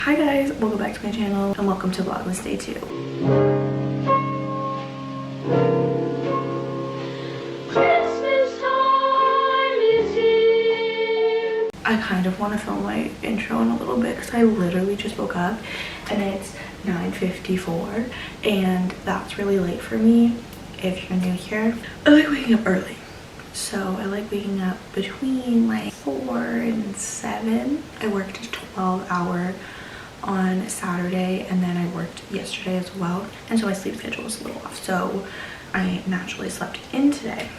Hi guys, welcome back to my channel and welcome to Vlogmas Day 2. Christmas time is here. I kind of want to film my intro in a little bit because I literally just woke up and it's 9:54 and that's really late for me if you're new here. I like waking up early. So I like waking up between like 4 and 7. I worked a 12-hour on Saturday and then I worked yesterday as well, and so my sleep schedule was a little off, so I naturally slept in today.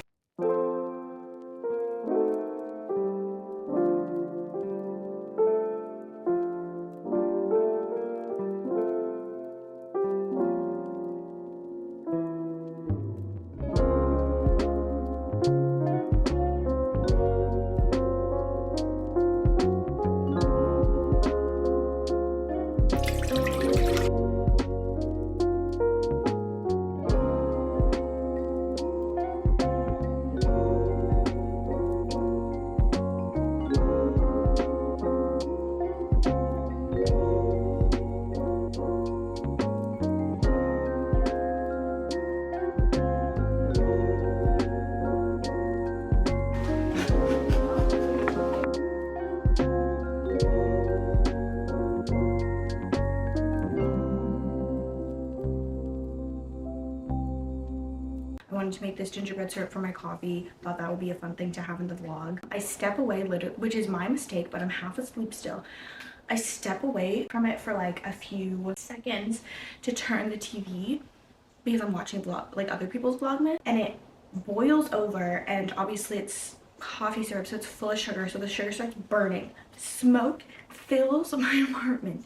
I wanted to make this gingerbread syrup for my coffee. Thought that would be a fun thing to have in the vlog. I step away, literally, which is my mistake, but I'm half asleep still. I step away from it for like a few seconds to turn the TV because I'm watching vlog, like other people's Vlogmas, and it boils over, and obviously it's coffee syrup, so it's full of sugar, so the sugar starts burning. Smoke fills my apartment.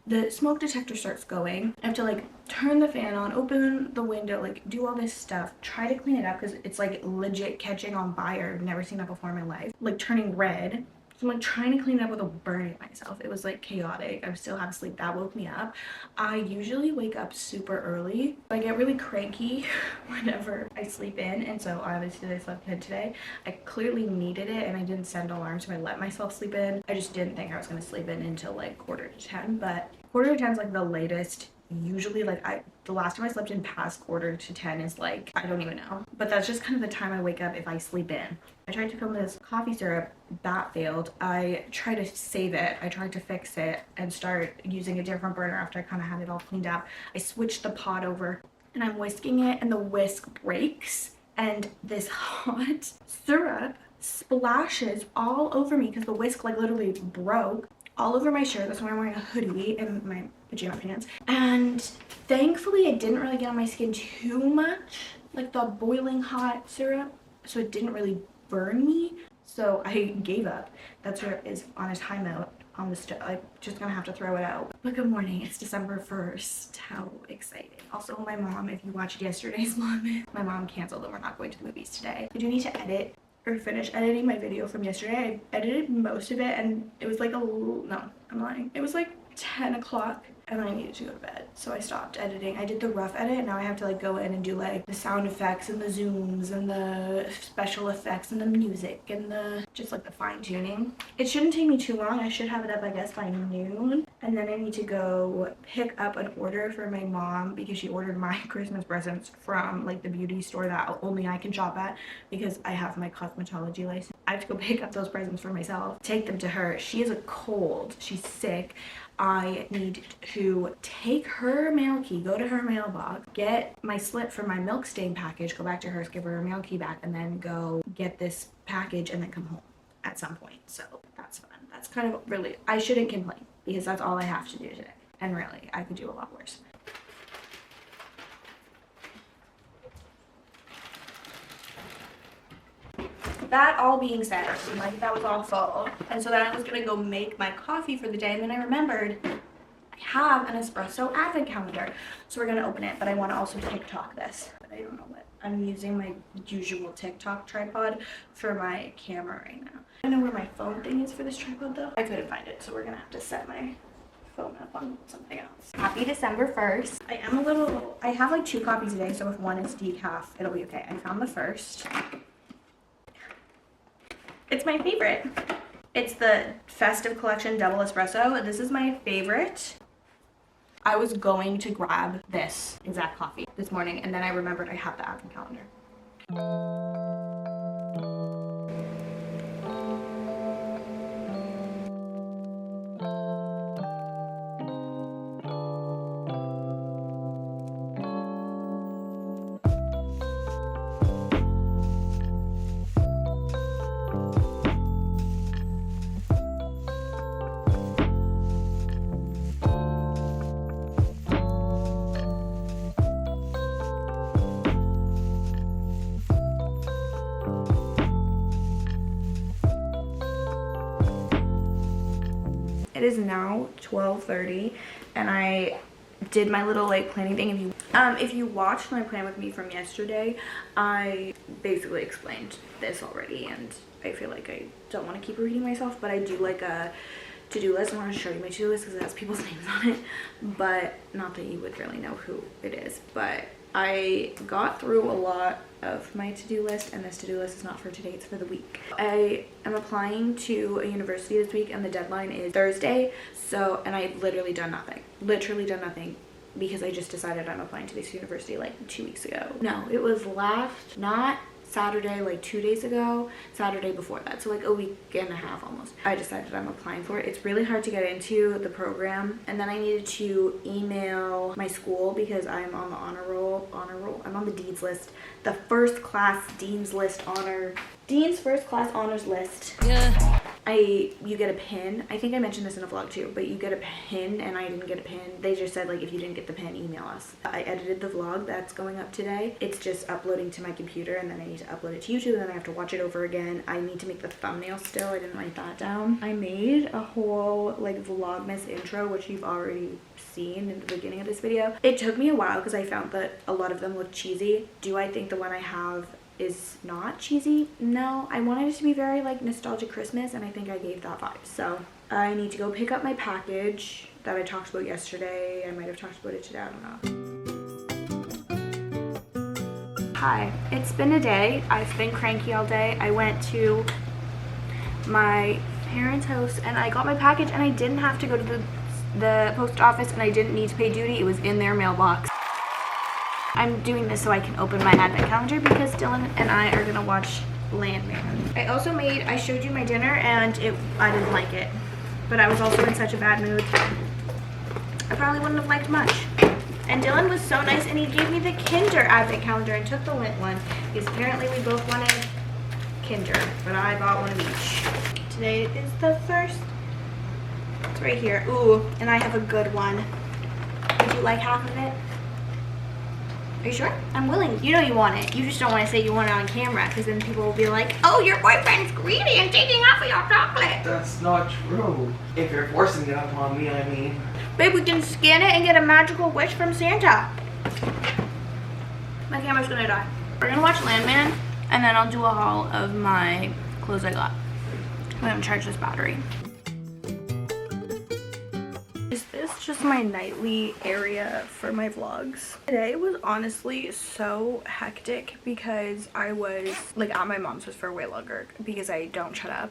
The smoke detector starts going. I have to like turn the fan on, open the window, like do all this stuff, try to clean it up because it's like legit catching on fire. I've never seen that before in my life. Like turning red. So I'm like trying to clean it up without burning myself. It was like chaotic. I still have sleep. That woke me up. I usually wake up super early. I get really cranky whenever I sleep in, and so obviously I slept in today. I clearly needed it and I didn't set an alarm, so I let myself sleep in. I just didn't think I was going to sleep in until like 9:45, but 9:45 is like the latest. Usually like the last time I slept in past 9:45 is like, I don't even know, but that's just kind of the time I wake up if I sleep in. I tried to film this coffee syrup, that failed. I tried to save it, I tried to fix it and start using a different burner after I kind of had it all cleaned up. I switched the pot over and I'm whisking it and the whisk breaks and this hot syrup splashes all over me because the whisk like literally broke all over my shirt. That's why I'm wearing a hoodie and my pajama pants, and thankfully it didn't really get on my skin too much, like the boiling hot syrup, so it didn't really burn me, so I gave up. That syrup is on a timeout on the stove. I'm just gonna have to throw it out. But good morning, it's December 1st. How exciting. Also, my mom, if you watched yesterday's vlog, my mom canceled and we're not going to the movies today. I do need to edit or finish editing my video from yesterday. I edited most of it and it was like no, I'm lying. It was like 10 o'clock and I needed to go to bed, so I stopped editing. I did the rough edit. Now I have to like go in and do like the sound effects and the zooms and the special effects and the music and the just like the fine tuning. It shouldn't take me too long. I should have it up I guess by noon, and then I need to go pick up an order for my mom because she ordered my Christmas presents from like the beauty store that only I can shop at because I have my cosmetology license. I have to go pick up those presents for myself, take them to her. She has a cold, she's sick. I need to take her mail key, go to her mailbox, get my slip for my Milkstain package, go back to her, give her her mail key back, and then go get this package and then come home at some point. So that's fun. That's kind of really, I shouldn't complain because that's all I have to do today. And really, I could do a lot worse. That all being said, like that was awful, and so then I was gonna go make my coffee for the day, and then I remembered I have an espresso advent calendar, so we're gonna open it. But I want to also TikTok this, but I don't know what. I'm using my usual TikTok tripod for my camera right now. I don't know where my phone thing is for this tripod though. I couldn't find it, so we're gonna have to set my phone up on something else. Happy December 1st. I have like 2 coffees a day, so if one is decaf, it'll be okay. I found the first. It's my favorite. It's the Festive Collection Double Espresso. This is my favorite. I was going to grab this exact coffee this morning, and then I remembered I have the advent calendar. It is now 12:30 and I did my little like planning thing. If you watched my plan with me from yesterday, I basically explained this already, and I feel like I don't want to keep repeating myself, but I do like a to-do list. I want to show you my to-do list because it has people's names on it, but not that you would really know who it is. But I got through a lot of my to-do list, and this to-do list is not for today, it's for the week. I am applying to a university this week and the deadline is Thursday, so, and I've literally done nothing because I just decided I'm applying to this university like 2 weeks ago. No, it was not Saturday, like 2 days ago, Saturday before that, so like a week and a half almost. I decided I'm applying for it. It's really hard to get into the program, and then I needed to email my school because I'm on the honor roll. I'm on the dean's list, the first class dean's first class honors list. Yeah. You get a pin. I think I mentioned this in a vlog too, but you get a pin, and I didn't get a pin. They just said like if you didn't get the pin, email us. I edited the vlog that's going up today. It's just uploading to my computer, and then I need to upload it to YouTube, and then I have to watch it over again. I need to make the thumbnail still. I didn't write that down. I made a whole like VLOGMAS intro, which you've already seen in the beginning of this video. It took me a while because I found that a lot of them look cheesy. Do I think the one I have is not cheesy? No, I wanted it to be very like nostalgic Christmas, and I think I gave that vibe. So I need to go pick up my package that I talked about yesterday. I might have talked about it today, I don't know. Hi, it's been a day. I've been cranky all day. I went to my parents' house and I got my package, and I didn't have to go to the post office, and I didn't need to pay duty. It was in their mailbox. I'm doing this so I can open my advent calendar because Dylan and I are gonna watch Landman. I showed you my dinner, and I didn't like it, but I was also in such a bad mood. I probably wouldn't have liked much. And Dylan was so nice, and he gave me the Kinder advent calendar and took the Lindt one because apparently we both wanted Kinder, but I bought one of each. Today is the 1st. It's right here. Ooh, and I have a good one. Would you like half of it? Are you sure? I'm willing. You know you want it. You just don't want to say you want it on camera because then people will be like, oh, your boyfriend's greedy and taking off of your chocolate. That's not true. If you're forcing it upon me, I mean. Babe, we can scan it and get a magical wish from Santa. My camera's gonna die. We're gonna watch Landman, and then I'll do a haul of my clothes I got. I'm gonna charge this battery. Is this just my nightly area for my vlogs? Today was honestly so hectic because I was like at my mom's house for way longer because I don't shut up.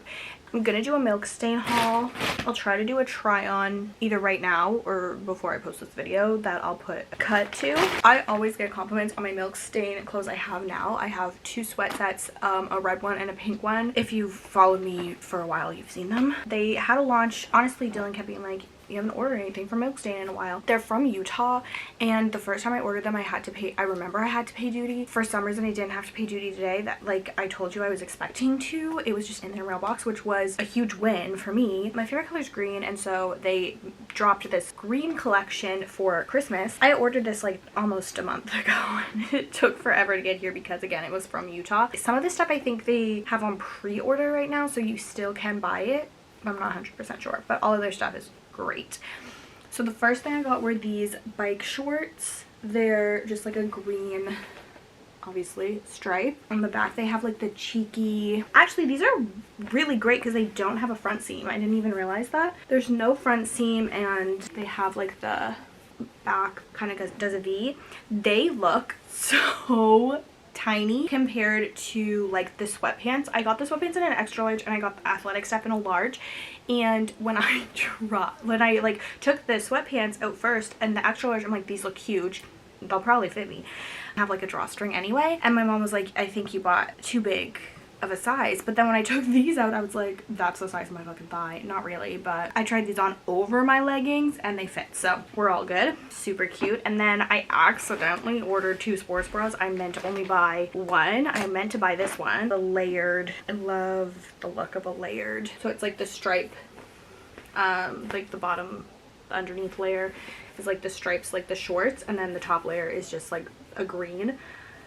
I'm gonna do a Milkstain haul. I'll try to do a try on either right now or before I post this video that I'll put a cut to. I always get compliments on my Milkstain clothes I have now. I have 2 sweat sets, a red one and a pink one. If you've followed me for a while, you've seen them. They had a launch. Honestly, Dylan kept being like, you haven't ordered anything from Milkstain in a while. They're from Utah, and the first time I ordered them, I remember I had to pay duty. For some reason, I didn't have to pay duty today. That, like I told you I was expecting to. It was just in their mailbox, which was a huge win for me. My favorite color is green, and so they dropped this green collection for Christmas. I ordered this like almost a month ago, and it took forever to get here because, again, it was from Utah. Some of this stuff I think they have on pre-order right now, so you still can buy it. I'm not 100% sure, but all of their stuff is great. So the first thing I got were these bike shorts. They're just like a green, obviously, stripe. On the back they have like the cheeky, actually these are really great because they don't have a front seam. I didn't even realize that. There's no front seam, and they have like the back kind of does a V. They look so tiny compared to like the sweatpants. I got the sweatpants in an extra large and I got the athletic stuff in a large. And when I like took the sweatpants out first and the extra large, I'm like, these look huge. They'll probably fit me. I have like a drawstring anyway. And my mom was like, I think you bought too big of a size. But then when I took these out, I was like, that's the size of my fucking thigh. Not really, but I tried these on over my leggings and they fit, so we're all good. Super cute. And then I accidentally ordered 2 sports bras. I meant to only buy one. I meant to buy this one, the layered. I love the look of a layered, so it's like the stripe, like the bottom, the underneath layer is like the stripes, like the shorts, and then the top layer is just like a green.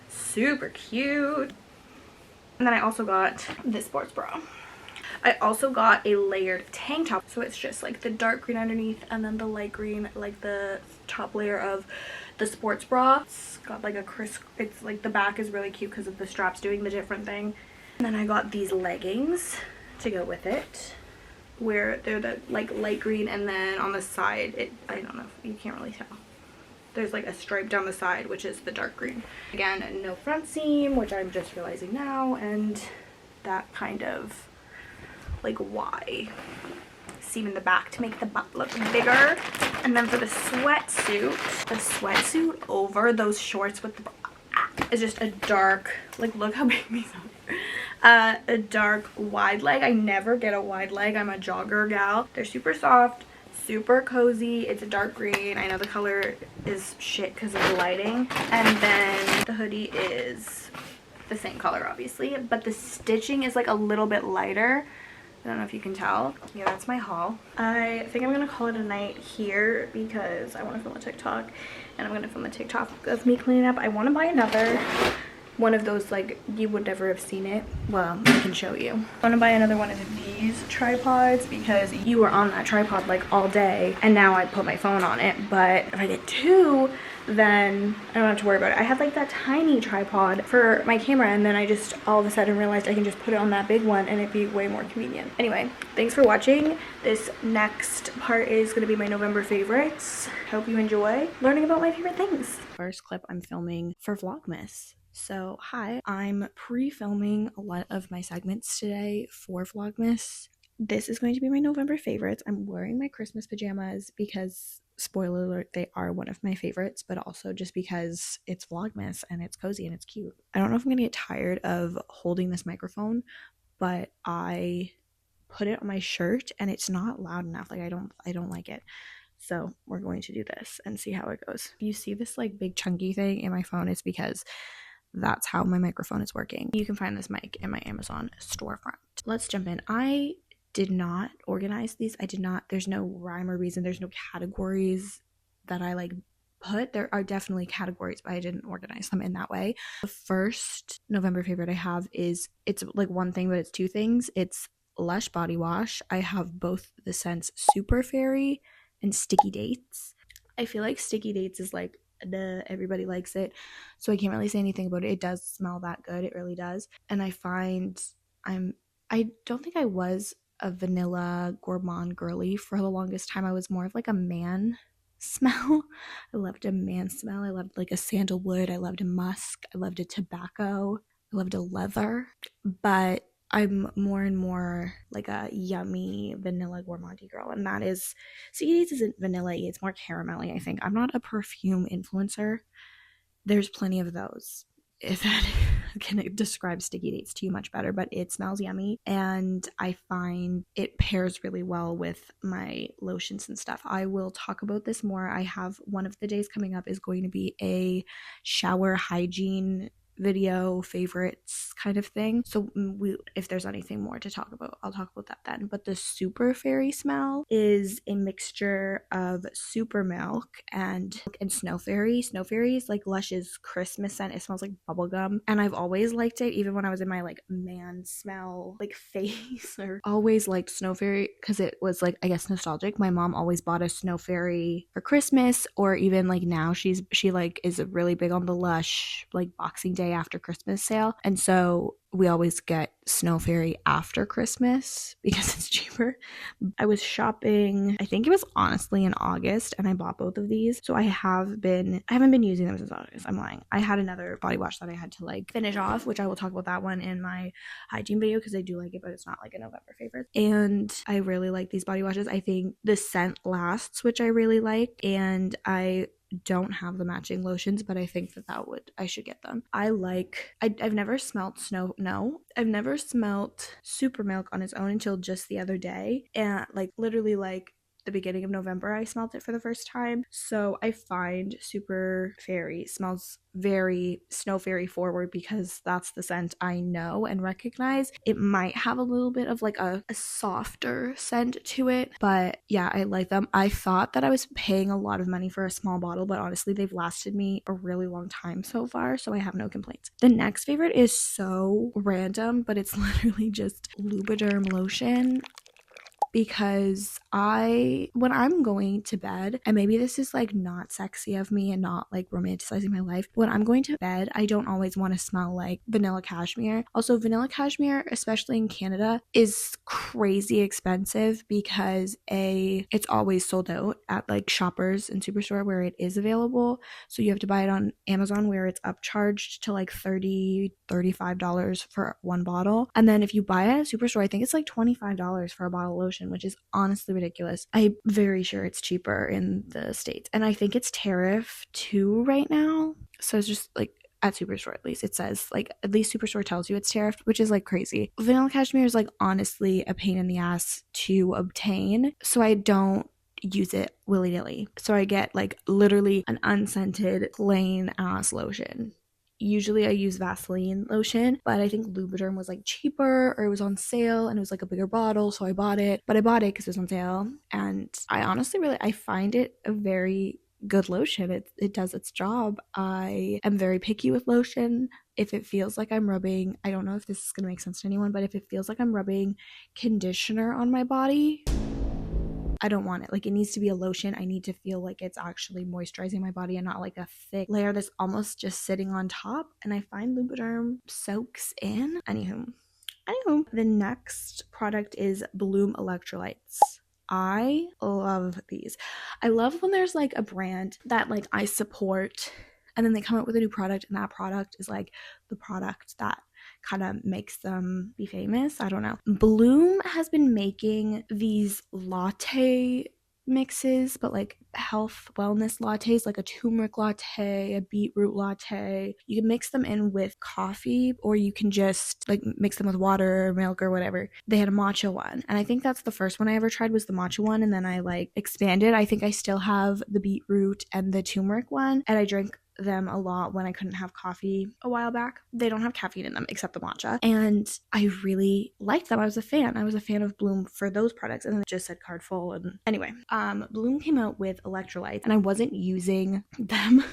Super cute. And then I also got this sports bra. I also got a layered tank top. So it's just like the dark green underneath and then the light green, like the top layer of the sports bra. It's got like a crisp, it's like the back is really cute because of the straps doing the different thing. And then I got these leggings to go with it, where they're the like light green, and then on the side, I don't know, you can't really tell. There's like a stripe down the side, which is the dark green. Again, no front seam, which I'm just realizing now, and that kind of like Y seam in the back to make the butt look bigger. And then for the sweatsuit over those shorts with the bra is just a dark, like, look how big these are. A dark wide leg. I never get a wide leg. I'm a jogger gal. They're super soft, super cozy. It's a dark green. I know the color is shit because of the lighting. And then the hoodie is the same color, obviously, but the stitching is like a little bit lighter. I don't know if you can tell. Yeah, that's my haul. I think I'm gonna call it a night here because I want to film a TikTok, and I'm gonna film a TikTok of me cleaning up. I want to buy another one of those, like, you would never have seen it. Well, I can show you. I want to buy another one of these tripods because you were on that tripod like all day, and now I put my phone on it. But if I get 2, then I don't have to worry about it. I had like that tiny tripod for my camera, and then I just all of a sudden realized I can just put it on that big one and it'd be way more convenient. Anyway, thanks for watching. This next part is going to be my November favorites. Hope you enjoy learning about my favorite things. First clip I'm filming for Vlogmas. So hi, I'm pre-filming a lot of my segments today for Vlogmas. This is going to be my November favorites. I'm wearing my Christmas pajamas because, spoiler alert, they are one of my favorites, but also just because it's Vlogmas and it's cozy and it's cute. I don't know if I'm gonna get tired of holding this microphone, but I put it on my shirt and it's not loud enough. Like, I don't like it. So we're going to do this and see how it goes. You see this like big chunky thing in my phone, it's because that's how my microphone is working. You can find this mic in my Amazon storefront. Let's jump in. I did not organize these. There's no rhyme or reason. There's no categories that I like put. There are definitely categories, but I didn't organize them in that way. The first November favorite I have is, it's like one thing, but it's 2 things. It's Lush body wash. I have both the scents Super Fairy and Sticky Dates. I feel like Sticky Dates is like, everybody likes it, so I can't really say anything about it. It does smell that good, it really does. And I find I don't think I was a vanilla gourmand girly for the longest time. I was more of like a man smell. I loved a man smell. I loved like a sandalwood. I loved a musk. I loved a tobacco. I loved a leather. But I'm more and more like a yummy vanilla gourmandy girl, and that is, Sticky Dates isn't vanilla-y, it's more caramelly, I think. I'm not a perfume influencer. There's plenty of those. If that can describe Sticky Dates to you much better, but it smells yummy, and I find it pairs really well with my lotions and stuff. I will talk about this more. I have one of the days coming up is going to be a shower hygiene video favorites kind of thing, so if there's anything more to talk about, I'll talk about that then. But the Super Fairy smell is a mixture of super milk and Snow Fairy. Snow Fairy is like Lush's Christmas scent. It smells like bubblegum, and I've always liked it, even when I was in my like man smell like phase, or always liked Snow Fairy because it was like, I guess, nostalgic. My mom always bought a Snow Fairy for Christmas, or even like now she like is really big on the Lush like Boxing Day day after Christmas sale. And so we always get Snow Fairy after Christmas because it's cheaper. I was shopping, I think it was honestly in August, and I bought both of these. So I haven't been using them since August. I'm lying. I had another body wash that I had to like finish off, which I will talk about that one in my hygiene video because I do like it, but it's not like a November favorite. And I really like these body washes. I think the scent lasts, which I really like, and I don't have the matching lotions, but I think I should get them. I've never smelled I've never smelled Super Milk on its own until just the other day, and like literally like the beginning of November I smelled it for the first time. So I find Super Fairy smells very Snow Fairy forward because that's the scent I know and recognize. It might have a little bit of like a softer scent to it, but yeah, I like them. I thought that I was paying a lot of money for a small bottle, but honestly they've lasted me a really long time so far, so I have no complaints. The next favorite is so random, but it's literally just Lubriderm lotion. Because when I'm going to bed, and maybe this is like not sexy of me and not like romanticizing my life, when I'm going to bed, I don't always want to smell like vanilla cashmere. Also, vanilla cashmere, especially in Canada, is crazy expensive because it's always sold out at like Shoppers and Superstore where it is available. So you have to buy it on Amazon where it's upcharged to like $35 for one bottle. And then if you buy it at Superstore, I think it's like $25 for a bottle of lotion, which is honestly ridiculous. I'm very sure it's cheaper in the States. And I think it's tariff too right now. So it's just like at Superstore, at least it says like, at least Superstore tells you it's tariffed, which is like crazy. Vanilla cashmere is like honestly a pain in the ass to obtain. So I don't use it willy-nilly. So I get like literally an unscented plain ass lotion. Usually I use Vaseline lotion, but I think Lubriderm was like cheaper or it was on sale and it was like a bigger bottle, so I bought it. But I bought it because it was on sale, and I honestly I find it a very good lotion. It does its job. I am very picky with lotion. If it feels like I'm rubbing, I don't know if this is going to make sense to anyone, but if it feels like I'm rubbing conditioner on my body, I don't want it. Like, it needs to be a lotion. I need to feel like it's actually moisturizing my body and not like a thick layer that's almost just sitting on top. And I find Lubriderm soaks in. Anywho, the next product is Bloom Electrolytes. I love these. I love when there's like a brand that like I support and then they come up with a new product and that product is like the product that kind of makes them be famous. I don't know. Bloom has been making these latte mixes, but like health wellness lattes, like a turmeric latte, a beetroot latte. You can mix them in with coffee, or you can just like mix them with water or milk or whatever. They had a matcha one, and I think that's the first one I ever tried was the matcha one, and then I like expanded. I think I still have the beetroot and the turmeric one, and I drank them a lot when I couldn't have coffee a while back. They don't have caffeine in them except the matcha, and I really liked them. I was a fan of Bloom for those products, and then it just said card full. And anyway, Bloom came out with electrolytes and I wasn't using them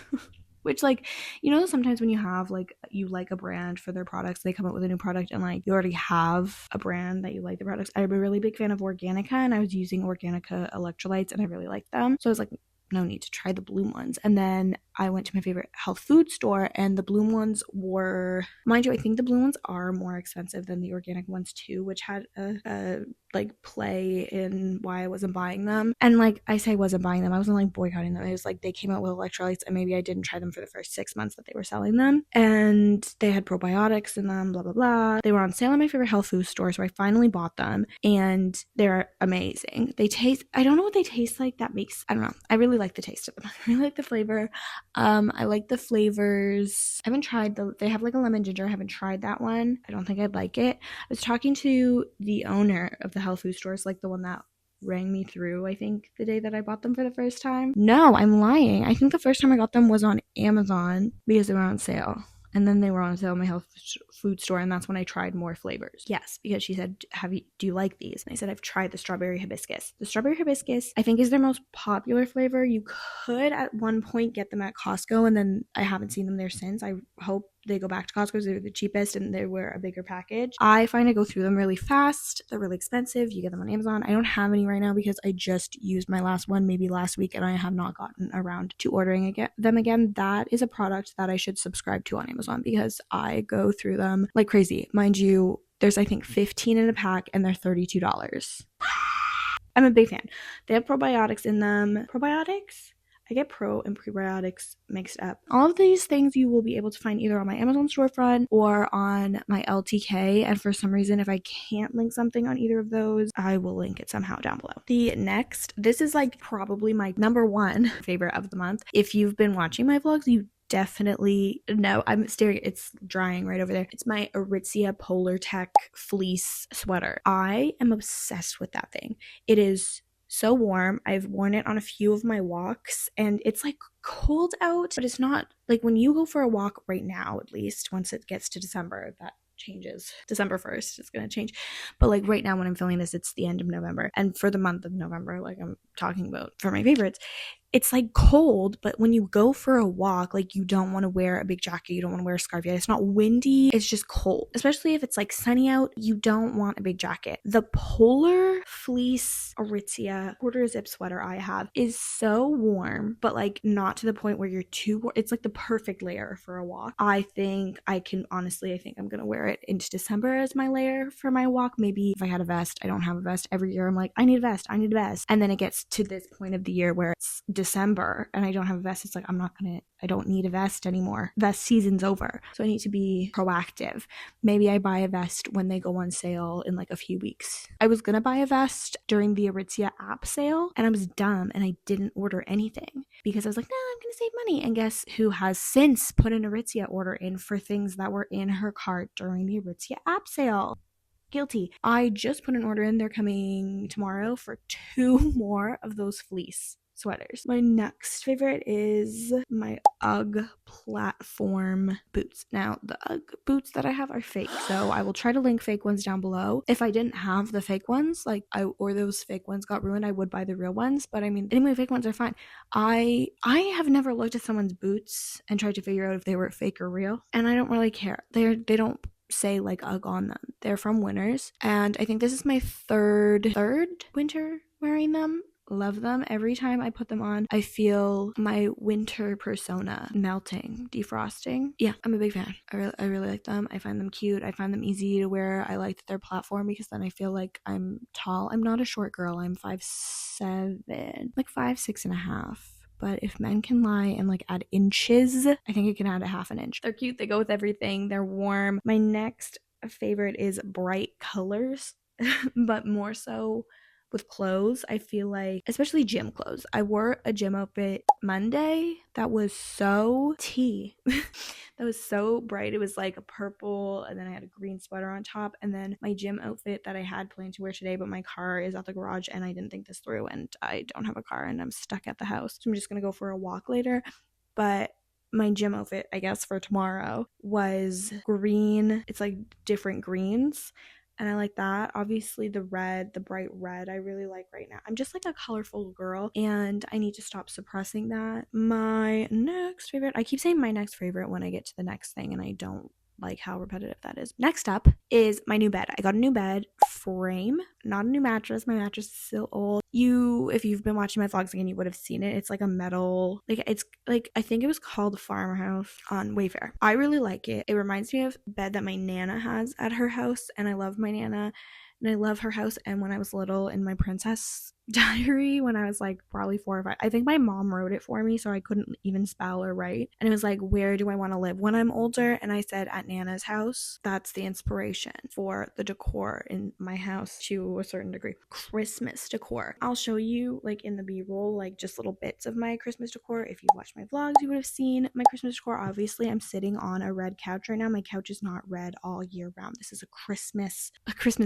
which, like, you know, sometimes when you have like a brand for their products, they come out with a new product and like you already have a brand that you like the products. I'm a really big fan of Organica, and I was using Organica electrolytes and I really liked them, so I was like, no need to try the Bloom ones. And then I went to my favorite health food store, and the Bloom ones were, mind you, I think the Bloom ones are more expensive than the organic ones too, which had a like play in why I wasn't buying them. And like I say, I wasn't buying them, I wasn't like boycotting them. It was like they came out with electrolytes and maybe I didn't try them for the first 6 months that they were selling them, and they had probiotics in them, blah blah blah. They were on sale at my favorite health food store, so I finally bought them, and they're amazing. They taste, I don't know what they taste like, that makes, I don't know, I really like the taste of them. I really like the flavor. I like the flavors. I haven't tried they have like a lemon ginger. I haven't tried that one. I don't think I'd like it. I was talking to the owner of the health food stores, like the one that rang me through, I think, the day that I bought them for the first time. No, I'm lying. I think the first time I got them was on Amazon because they were on sale. And then they were on sale at my health food store, and that's when I tried more flavors. Yes, because she said, do you like these? And I said, I've tried the strawberry hibiscus. The strawberry hibiscus, I think, is their most popular flavor. You could at one point get them at Costco, and then I haven't seen them there since. I hope they go back to Costco because they're the cheapest and they were a bigger package. I find I go through them really fast. They're really expensive. You get them on Amazon. I don't have any right now because I just used my last one maybe last week and I have not gotten around to ordering them again. That is a product that I should subscribe to on Amazon because I go through them like crazy. Mind you, there's I think 15 in a pack and they're $32. I'm a big fan. They have probiotics in them. Probiotics? I get pro and prebiotics mixed up. All of these things you will be able to find either on my Amazon storefront or on my LTK. And for some reason, if I can't link something on either of those, I will link it somehow down below. This is like probably my number one favorite of the month. If you've been watching my vlogs, you definitely know. I'm staring, it's drying right over there. It's my Aritzia Polar Tech fleece sweater. I am obsessed with that thing. It is so warm. I've worn it on a few of my walks and it's like cold out, but it's not like when you go for a walk right now, at least once it gets to December, that changes. December 1st, it's gonna change. But like right now when I'm filming this, it's the end of November. And for the month of November, like I'm talking about for my favorites, it's like cold, but when you go for a walk, like you don't want to wear a big jacket, you don't want to wear a scarf yet. It's not windy, it's just cold. Especially if it's like sunny out, you don't want a big jacket. The Polar Fleece Aritzia quarter zip sweater I have is so warm, but like not to the point where you're too warm. It's like the perfect layer for a walk. I think I'm gonna wear it into December as my layer for my walk. Maybe if I had a vest, I don't have a vest. Every year I'm like, I need a vest. And then it gets to this point of the year where it's December and I don't have a vest. It's like, I don't need a vest anymore. Vest season's over. So I need to be proactive. Maybe I buy a vest when they go on sale in like a few weeks. I was gonna buy a vest during the Aritzia app sale and I was dumb and I didn't order anything because I was like, no, I'm gonna save money. And guess who has since put an Aritzia order in for things that were in her cart during the Aritzia app sale? Guilty. I just put an order in. They're coming tomorrow for 2 more of those fleece sweaters. My next favorite is my UGG platform boots. Now, the UGG boots that I have are fake, so I will try to link fake ones down below. If I didn't have the fake ones, or those fake ones got ruined, I would buy the real ones, but I mean, anyway, fake ones are fine. I have never looked at someone's boots and tried to figure out if they were fake or real, and I don't really care. They don't say like UGG on them. They're from Winners, and I think this is my third winter wearing them. Love them. Every time I put them on, I feel my winter persona melting, defrosting. Yeah, I'm a big fan. I really like them. I find them cute. I find them easy to wear. I like that they're platform because then I feel like I'm tall. I'm not a short girl. I'm 5'7", like 5'6.5". But if men can lie and like add inches, I think I can add a half an inch. They're cute. They go with everything. They're warm. My next favorite is bright colors, but more so with clothes. I feel like, especially gym clothes. I wore a gym outfit Monday that was so tea. That was so bright. It was like a purple and then I had a green sweater on top, and then my gym outfit that I had planned to wear today, but my car is at the garage and I didn't think this through and I don't have a car and I'm stuck at the house. So I'm just gonna go for a walk later. But my gym outfit, I guess, for tomorrow was green. It's like different greens. And I like that. Obviously the bright red, I really like right now. I'm just like a colorful girl and I need to stop suppressing that. My next favorite, I keep saying my next favorite when I get to the next thing and I don't like how repetitive that is. Next up is my new bed. I got a new bed frame, not a new mattress. My mattress is still old. If you've been watching my vlogs again, you would have seen it. It's like a metal, it's like, I think it was called Farmhouse on Wayfair. I really like it. It reminds me of a bed that my Nana has at her house, and I love my Nana and I love her house. And when I was little in my princess diary, when I was like probably 4 or 5, I think my mom wrote it for me so I couldn't even spell or write, and it was like, where do I want to live when I'm older? And I said at Nana's house. That's the inspiration for the decor in my house to a certain degree. Christmas decor, I'll show you like in the b-roll, like just little bits of my Christmas decor. If you watched my vlogs, you would have seen my Christmas decor. Obviously I'm sitting on a red couch right now. My couch is not red all year round. This is a Christmas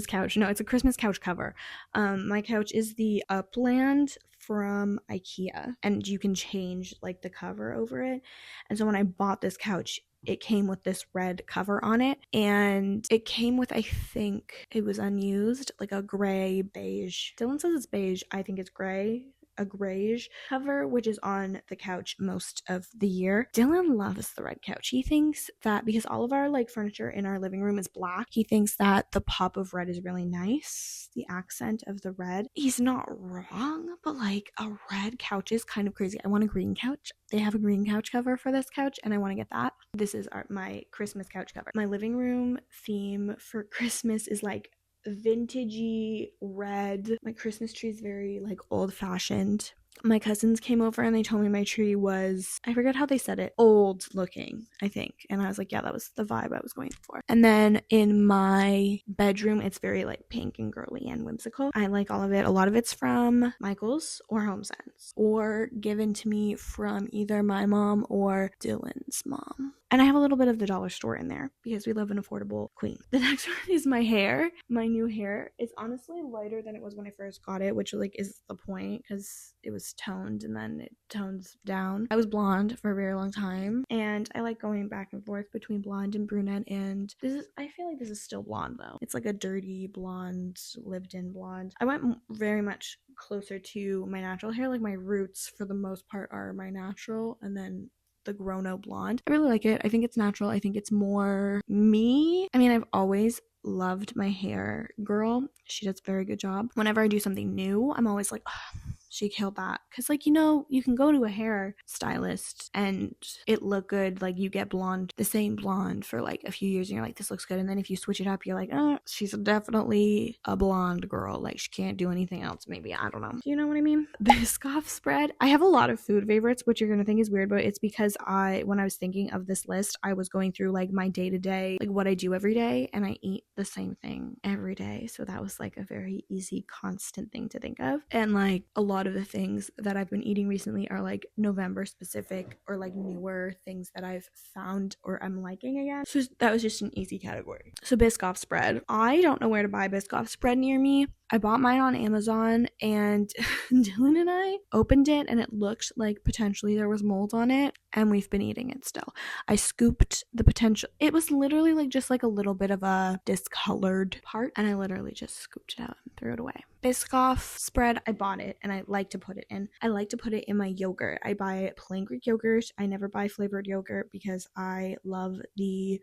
couch. No, it's a Christmas couch cover. My couch is the Upland from IKEA, and you can change like the cover over it. And so when I bought this couch, it came with this red cover on it, and it came with, I think it was unused, like a gray beige. Dylan says it's beige. I think it's gray. a grayish cover, which is on the couch most of the year. Dylan loves the red couch. He thinks that because all of our like furniture in our living room is black, he thinks that the pop of red is really nice, the accent of the red. He's not wrong, but like a red couch is kind of crazy. I want a green couch. They have a green couch cover for this couch and I want to get that. This is my Christmas couch cover. My living room theme for Christmas is like vintagey red. My Christmas tree is very like old-fashioned. My cousins came over and they told me my tree was, I forget how they said it, old looking, I think. And I was like, yeah, that was the vibe I was going for. And then in my bedroom, it's very like pink and girly and whimsical. I like all of it. A lot of it's from Michael's or HomeSense or given to me from either my mom or Dylan's mom. And I have a little bit of the dollar store in there because we live an affordable queen. The next one is my hair. My new hair is honestly lighter than it was when I first got it, which like is the point because it was toned and then it tones down. I was blonde for a very long time and I like going back and forth between blonde and brunette, and I feel like this is still blonde though. It's like a dirty blonde, lived in blonde. I went very much closer to my natural hair. Like my roots for the most part are my natural and then the grown-out blonde. I really like it. I think it's natural. I think it's more me. I mean, I've always loved my hair girl. She does a very good job. Whenever I do something new, I'm always like, oh, she killed that. Because like, you know, you can go to a hair stylist and it look good. Like you get blonde, the same blonde for like a few years and you're like, this looks good. And then if you switch it up, you're like, oh, she's definitely a blonde girl. Like she can't do anything else. Maybe, I don't know. Do you know what I mean? Biscoff spread. I have a lot of food favorites, which you're going to think is weird, but it's because when I was thinking of this list, I was going through like my day-to-day, like what I do every day, and I eat the same thing every day. So that was like a very easy, constant thing to think of. And like a lot of the things that I've been eating recently are like November specific or like newer things that I've found or I'm liking again. So that was just an easy category. So Biscoff spread. I don't know where to buy Biscoff spread near me. I bought mine on Amazon and Dylan and I opened it and it looked like potentially there was mold on it and we've been eating it still. I scooped the potential. It was literally like just like a little bit of a discolored part and I literally just scooped it out and threw it away. Biscoff spread, I bought it and I like to put it in. I like to put it in my yogurt. I buy plain Greek yogurt. I never buy flavored yogurt because I love the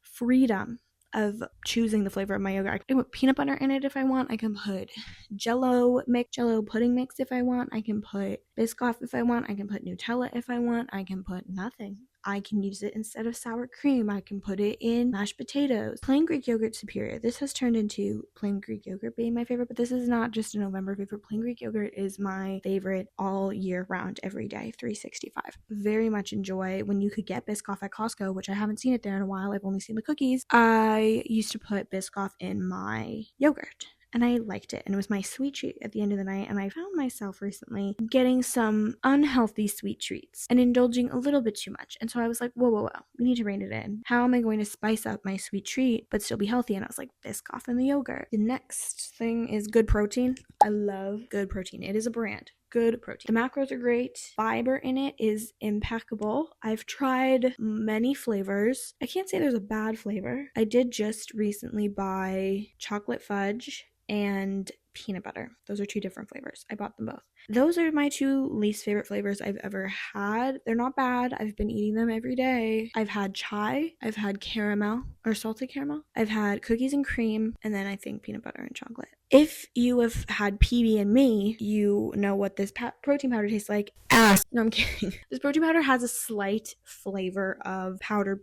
freedom of choosing the flavor of my yogurt. I can put peanut butter in it if I want. I can put Jello pudding mix if I want. I can put Biscoff if I want. I can put Nutella if I want. I can put nothing. I can use it instead of sour cream. I can put it in mashed potatoes. Plain Greek yogurt superior. This has turned into plain Greek yogurt being my favorite, but this is not just a November favorite. Plain Greek yogurt is my favorite all year round, every day, 365. Very much enjoy when you could get Biscoff at Costco, which I haven't seen it there in a while. I've only seen the cookies. I used to put Biscoff in my yogurt. And I liked it, and it was my sweet treat at the end of the night, and I found myself recently getting some unhealthy sweet treats and indulging a little bit too much, and so I was like, whoa, we need to rein it in. How am I going to spice up my sweet treat but still be healthy? And I was like, Biscoff in the yogurt. The next thing is Good Protein. I love Good Protein. It is a brand. Good protein. The macros are great. Fiber in it is impeccable. I've tried many flavors. I can't say there's a bad flavor. I did just recently buy chocolate fudge and peanut butter. Those are two different flavors. I bought them both. Those are my two least favorite flavors I've ever had. They're not bad. I've been eating them every day. I've had chai. I've had caramel or salted caramel. I've had cookies and cream, and then I think peanut butter and chocolate. If you have had PB and me, you know what this protein powder tastes like. Ass. No, I'm kidding. This protein powder has a slight flavor of powdered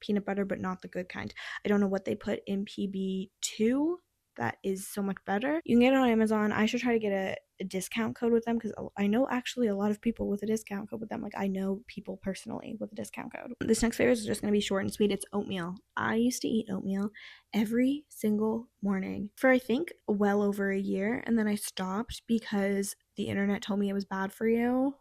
peanut butter, but not the good kind. I don't know what they put in PB2 that is so much better. You can get it on Amazon. I should try to get a discount code with them because I know actually a lot of people with a discount code with them. Like I know people personally with a discount code. This next flavor is just going to be short and sweet. It's oatmeal. I used to eat oatmeal every single morning for I think well over a year, and then I stopped because the internet told me it was bad for you.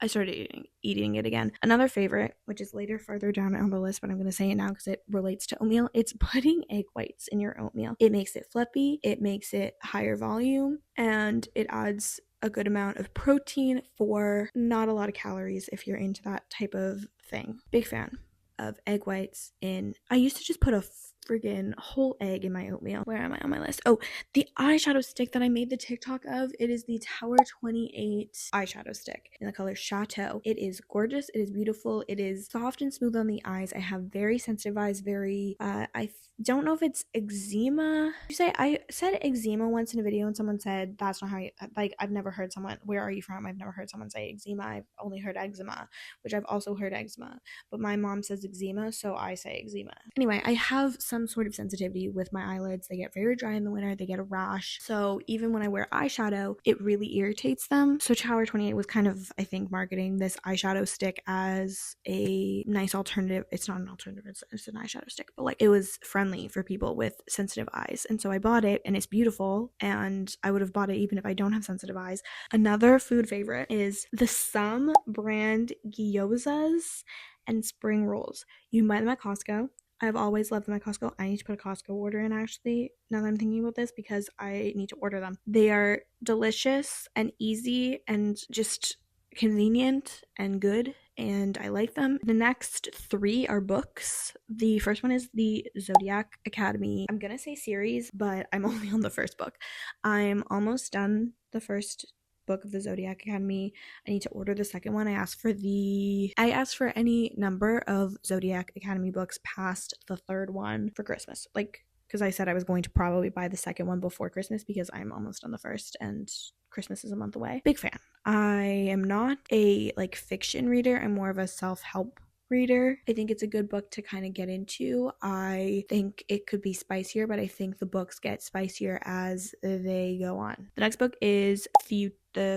I started eating it again. Another favorite, which is further down on the list, but I'm going to say it now because it relates to oatmeal. It's putting egg whites in your oatmeal. It makes it fluffy, it makes it higher volume, and it adds a good amount of protein for not a lot of calories if you're into that type of thing. Big fan of egg whites in. I used to just put a friggin' whole egg in my oatmeal. Where am I on my list? Oh, the eyeshadow stick that I made the TikTok of. It is the Tower 28 eyeshadow stick in the color Chateau. It is gorgeous. It is beautiful. It is soft and smooth on the eyes. I have very sensitive eyes, I don't know if it's eczema. I said eczema once in a video and someone said that's not how you, like, I've never heard someone, where are you from? I've never heard someone say eczema. I've only heard eczema, which I've also heard eczema, but my mom says eczema, so I say eczema. Anyway, I have some sort of sensitivity with my eyelids. They get very dry in the winter. They get a rash. So even when I wear eyeshadow, it really irritates them. So Tower 28 was kind of, I think, marketing this eyeshadow stick as a nice alternative. It's not an alternative, it's an eyeshadow stick, but like it was friendly for people with sensitive eyes. And so I bought it and it's beautiful, and I would have bought it even if I don't have sensitive eyes. Another food favorite is the Some brand gyozas and spring rolls. You can buy them at Costco. I've always loved them at Costco. I need to put a Costco order in, actually, now that I'm thinking about this, because I need to order them. They are delicious and easy and just convenient and good, and I like them. The next 3 are books. The first one is the Zodiac Academy. I'm gonna say series, but I'm only on the first book. I'm almost done the first book of the Zodiac Academy. I need to order the second one. I asked for any number of Zodiac Academy books past the third one for Christmas, like, because I said I was going to probably buy the second one before Christmas because I'm almost on the first and Christmas is a month away. Big fan. I am not a like fiction reader. I'm more of a self-help reader. I think it's a good book to kind of get into. I think it could be spicier, but I think the books get spicier as they go on. The next book is The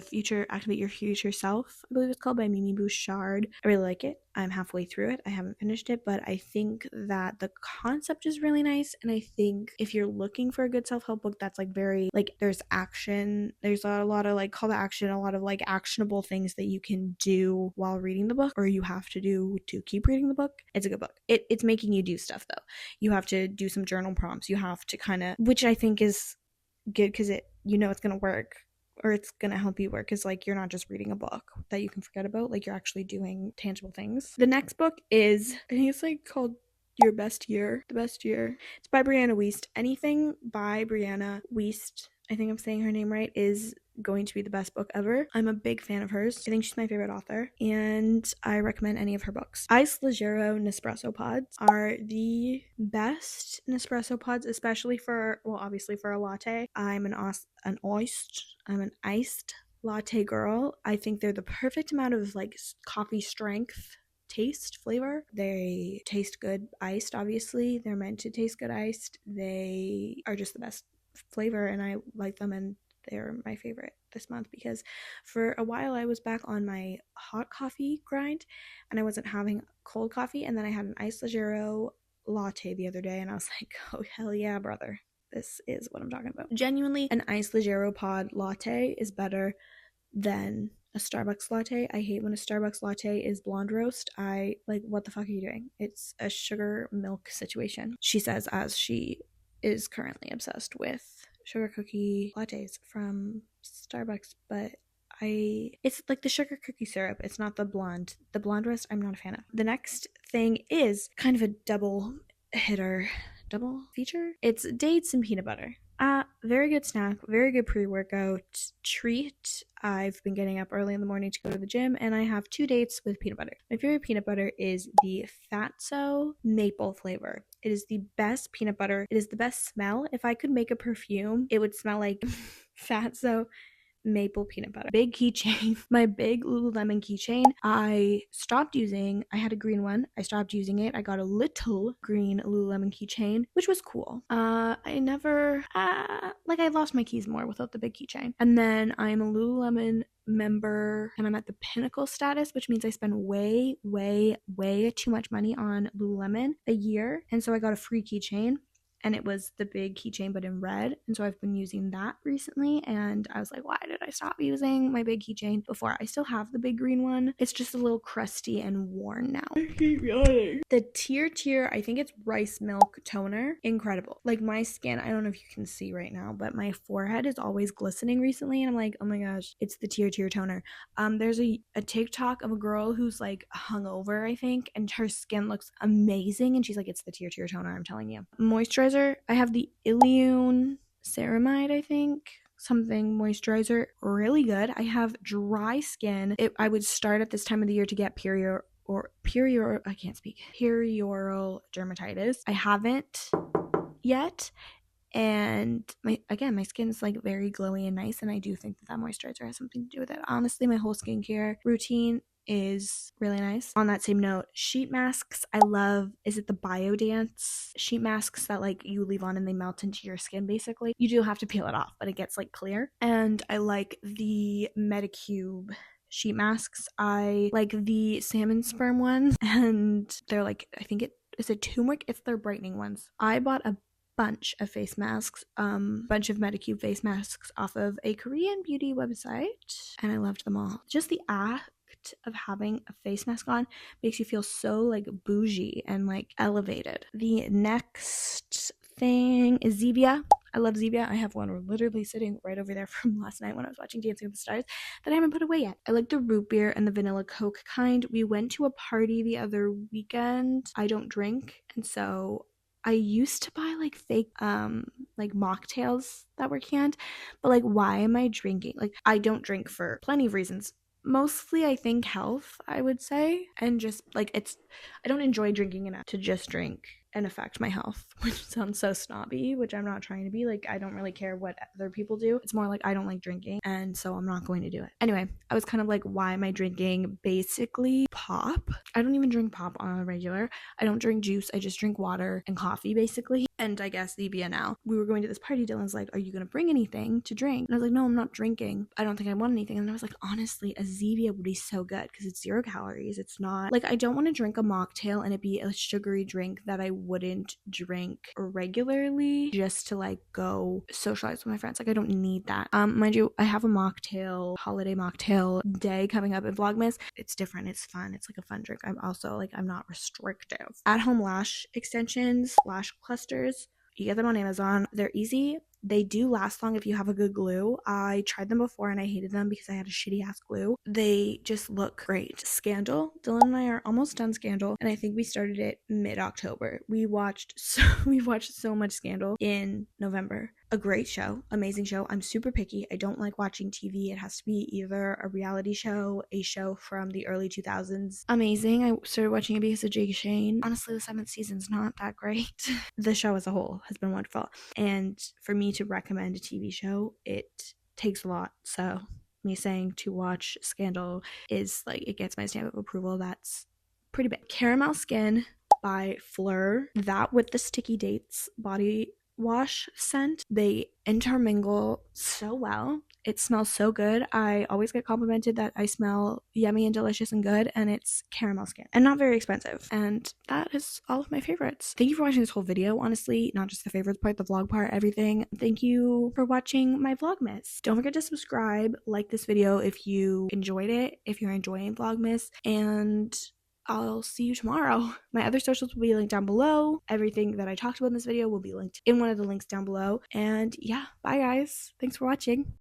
Future, Activate Your Future Self, I believe it's called, by Mimi Bouchard. I really like it. I'm halfway through it. I haven't finished it, but I think that the concept is really nice. And I think if you're looking for a good self-help book that's like very, like, there's action, there's a lot of like call to action, a lot of like actionable things that you can do while reading the book, or you have to do to keep reading the book. It's a good book. It's making you do stuff though. You have to do some journal prompts. You have to kind of, which I think is good because it's going to work, or it's gonna help you work, is like you're not just reading a book that you can forget about, like you're actually doing tangible things. The next book is, I think it's like called Your Best Year. The Best Year. It's by Brianna Wiest. Anything by Brianna Wiest, I think I'm saying her name right, is going to be the best book ever. I'm a big fan of hers. I think she's my favorite author, and I recommend any of her books. Ice Leggero Nespresso pods are the best Nespresso pods, especially for, well, obviously for a latte. I'm an iced latte girl. I think they're the perfect amount of like coffee strength, taste, flavor. They taste good iced, obviously. They're meant to taste good iced. They are just the best flavor, and I like them, and they're my favorite this month because for a while I was back on my hot coffee grind and I wasn't having cold coffee, and then I had an Ice Leggero latte the other day and I was like, oh hell yeah, brother, this is what I'm talking about. Genuinely, an Ice Leggero pod latte is better than a Starbucks latte. I hate when a Starbucks latte is blonde roast. I like, what the fuck are you doing? It's a sugar milk situation, she says, as she is currently obsessed with sugar cookie lattes from Starbucks, but it's like the sugar cookie syrup. It's not the blonde. The blonde roast, I'm not a fan of. The next thing is kind of a double feature. It's dates and peanut butter. Very good snack, very good pre-workout treat. I've been getting up early in the morning to go to the gym, and I have 2 dates with peanut butter. My favorite peanut butter is the Fatso maple flavor. It is the best peanut butter. It is the best smell. If I could make a perfume, it would smell like Fatso maple peanut butter. Big keychain. My big Lululemon keychain. I had a green one. I stopped using it. I got a little green Lululemon keychain, which was cool. I lost my keys more without the big keychain. And then I'm a Lululemon member, and I'm at the pinnacle status, which means I spend way, way, way too much money on Lululemon a year. And so I got a free keychain. and it was the big keychain but in red, and so I've been using that recently, and I was like, why did I stop using my big keychain before? I still have the big green one. It's just a little crusty and worn now. I keep yawning. The Tier, I think it's rice milk toner, incredible. Like my skin, I don't know if you can see right now, but my forehead is always glistening recently, and I'm like, oh my gosh, it's the Tier toner. There's a TikTok of a girl who's like hungover, I think, and her skin looks amazing, and she's like, it's the Tier toner, I'm telling you. Moisturizer, I have the Ileum ceramide, I think, something moisturizer, really good. I have dry skin. I would start at this time of the year to get perioral dermatitis. I haven't yet, and my skin's like very glowy and nice, and I do think that moisturizer has something to do with it. Honestly, my whole skincare routine is really nice. On that same note, sheet masks, I love, is it the Biodance sheet masks that like you leave on and they melt into your skin basically? You do have to peel it off, but it gets like clear. And I like the Medicube sheet masks. I like the salmon sperm ones, and they're like, I think is it turmeric? It's their brightening ones. I bought a bunch of face masks, bunch of Medicube face masks off of a Korean beauty website, and I loved them all. Just the act of having a face mask on makes you feel so like bougie and like elevated. The next thing is Zevia. I love Zevia. I have one literally sitting right over there from last night when I was watching Dancing with the Stars that I haven't put away yet. I like the root beer and the vanilla Coke kind. We went to a party the other weekend. I don't drink, and so I used to buy like fake like mocktails that were canned, but like why am I drinking? Like I don't drink for plenty of reasons. Mostly I think health, I would say, and just like I don't enjoy drinking enough to just drink and affect my health, which sounds so snobby, which I'm not trying to be. Like I don't really care what other people do. It's more like I don't like drinking, and so I'm not going to do it. Anyway, I was kind of like, why am I drinking? Basically pop. I don't even drink pop on a regular. I don't drink juice. I just drink water and coffee basically, and I guess Zevia now. We were going to this party. Dylan's like, are you gonna bring anything to drink? And I was like, no, I'm not drinking. I don't think I want anything. And I was like, honestly, a Zevia would be so good because it's 0 calories. It's not like I don't want to drink a mocktail and it be a sugary drink that I wouldn't drink regularly just to like go socialize with my friends. Like I don't need that. Mind you, I have a holiday mocktail day coming up in Vlogmas. It's different. It's fun. It's like a fun drink. I'm also like, I'm not restrictive. At home lash extensions, lash clusters. You get them on Amazon. They're easy. They do last long if you have a good glue. I tried them before and I hated them because I had a shitty ass glue. They just look great. Scandal. Dylan and I are almost done Scandal, and I think we started it mid-October. We watched so much Scandal in November. A great show, amazing show. I'm super picky. I don't like watching TV. It has to be either a reality show, a show from the early 2000s. Amazing. I started watching it because of Jake Shane. Honestly, the 7th season's not that great. The show as a whole has been wonderful. And for me to recommend a TV show, it takes a lot. So me saying to watch Scandal is like, it gets my stamp of approval. That's pretty big. Caramel Skin by Fleur. That with the Sticky Dates body wash scent, they intermingle so well. It smells so good. I always get complimented that I smell yummy and delicious and good, and it's Caramel Skin and not very expensive. And that is all of my favorites. Thank you for watching this whole video. Honestly, not just the favorites part, the vlog part, everything. Thank you for watching my Vlogmas. Don't forget to subscribe, like this video if you enjoyed it, if you're enjoying Vlogmas, and I'll see you tomorrow. My other socials will be linked down below. Everything that I talked about in this video will be linked in one of the links down below. And yeah, bye guys. Thanks for watching.